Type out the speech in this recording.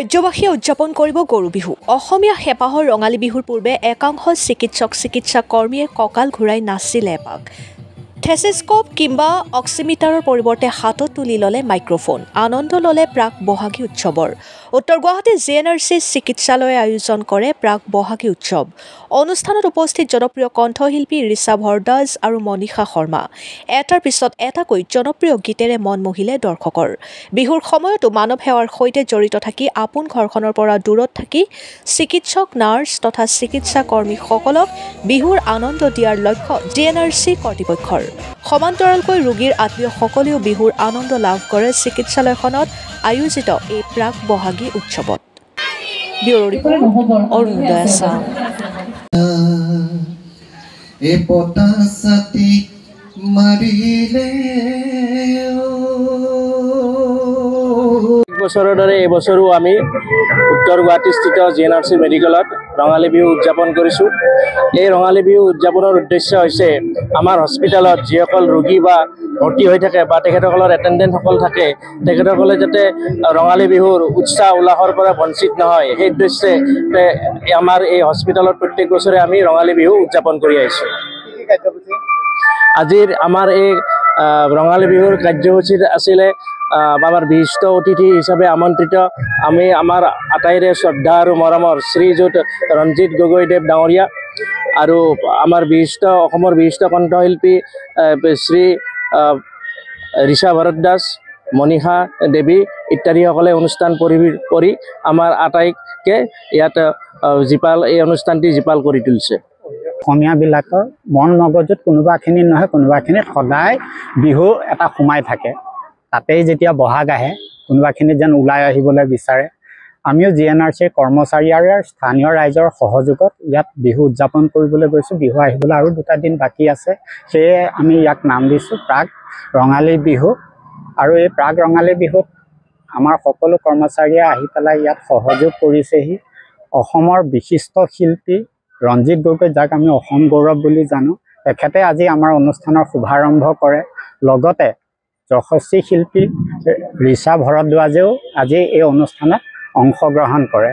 ৰাজ্যবাসীয়ে উদযাপন কৰিব গৰু বিহু। অসমীয়া হেঁপাহৰ ৰঙালী বিহুৰ পূৰ্বে একাংশ চিকিৎসা কৰ্মীয়ে কঁকাল ঘূৰাই নাচিলে এপাক। থেচিস্কোপ কিংবা অক্সিমিটাৰৰ পৰিৱৰ্তে হাতত তুলি ল'লে মাইক্ৰফোন। আনন্দ ল'লে প্ৰাক বহাগী উৎসৱৰ। উত্তৰ গুৱাহাটী GNRC চিকিৎসালয়ে আয়োজন কৰে প্ৰাক বহাগী উৎসৱ। অনুষ্ঠানত উপস্থিত জনপ্ৰিয় কণ্ঠশিল্পী ঋষা ভৰদ্বাজ আৰু মনীষা শৰ্মা। এটাৰ পিছত এটাকৈ জনপ্ৰিয় গীতেৰে মন মোহিলে দৰ্শকৰ। বিহুৰ সময়তো মানৱ সেৱাৰ সৈতে জড়িত থাকি আপোন ঘৰখনৰ পৰা দূৰত থাকি চিকিৎসক, নাৰ্ছ তথা চিকিৎসা কৰ্মীসকলক বিহুৰ আনন্দ দিয়াৰ লক্ষ্য GNRC কৰ্তৃপক্ষৰ। সমান্তৰালকৈ ৰোগীৰ আত্মীয়সকলেও বিহুৰ আনন্দ লাভ কৰে চিকিৎসালয়খনত আয়োজিত এই প্ৰাক বহাগী উৎসৱত। Bureau report, Arunoday Assam. বছৰৰ দৰে এই বছৰো আমি উত্তৰ গুৱাহাটীস্থিত GNRC মেডিকেলত ৰঙালী বিহু উদযাপন কৰিছোঁ। এই ৰঙালী বিহু উদযাপনৰ উদ্দেশ্য হৈছে আমাৰ হস্পিটেলত যিসকল ৰোগী বা ভৰ্তি হৈ থাকে বা তেখেতসকলৰ এটেণ্ডেণ্টসকল থাকে, তেখেতসকলে যাতে ৰঙালী বিহুৰ উৎসাহ উল্লাসৰ পৰা বঞ্চিত নহয়, সেই উদ্দেশ্যে আমাৰ এই হস্পিটেলত প্ৰত্যেক বছৰে আমি ৰঙালী বিহু উদযাপন কৰি আহিছোঁ। আজিৰ আমাৰ এই ৰঙালী বিহুৰ কাৰ্যসূচীত আছিলে আমাৰ বিশিষ্ট অতিথি হিচাপে আমন্ত্ৰিত আমি আমাৰ আটাইৰে শ্ৰদ্ধা আৰু মৰমৰ শ্ৰীযুত ৰঞ্জিত গগৈদেৱ ডাঙৰীয়া আৰু আমাৰ অসমৰ বিশিষ্ট কণ্ঠশিল্পী শ্ৰী ঋষা ভৰদ্বাজ, মনীষা দেৱী ইত্যাদিসকলে অনুষ্ঠান কৰি আমাৰ আটাইকে ইয়াত এই অনুষ্ঠানটি জীপাল কৰি তুলিছে। অসমীয়াবিলাকৰ মন মগজুত কোনোবাখিনি নহয় কোনোবাখিনিত সদায় বিহু এটা সোমাই থাকে। তাতেই যেতিয়া বহাগ আহে কোনোবাখিনি যেন ওলাই আহিবলৈ বিচাৰে। আমিও GNRCৰ কৰ্মচাৰী আৰু স্থানীয় ৰাইজৰ সহযোগত ইয়াত বিহু উদযাপন কৰিবলৈ গৈছোঁ। বিহু আহিবলৈ আৰু 2টা দিন বাকী আছে, সেয়ে আমি ইয়াক নাম দিছোঁ প্ৰাক ৰঙালী বিহু। আৰু এই প্ৰাক ৰঙালী বিহুত আমাৰ সকলো কৰ্মচাৰীয়ে আহি পেলাই ইয়াত সহযোগ কৰিছেহি। অসমৰ বিশিষ্ট শিল্পী ৰঞ্জিত গগৈ, যাক আমি অসম গৌৰৱ বুলি জানো, তেখেতে আজি আমাৰ অনুষ্ঠানৰ শুভাৰম্ভ কৰে। লগতে যশস্বী শিল্পী ঋষা ভৰদ্বাজেও আজি এই অনুষ্ঠানত অংশগ্ৰহণ কৰে।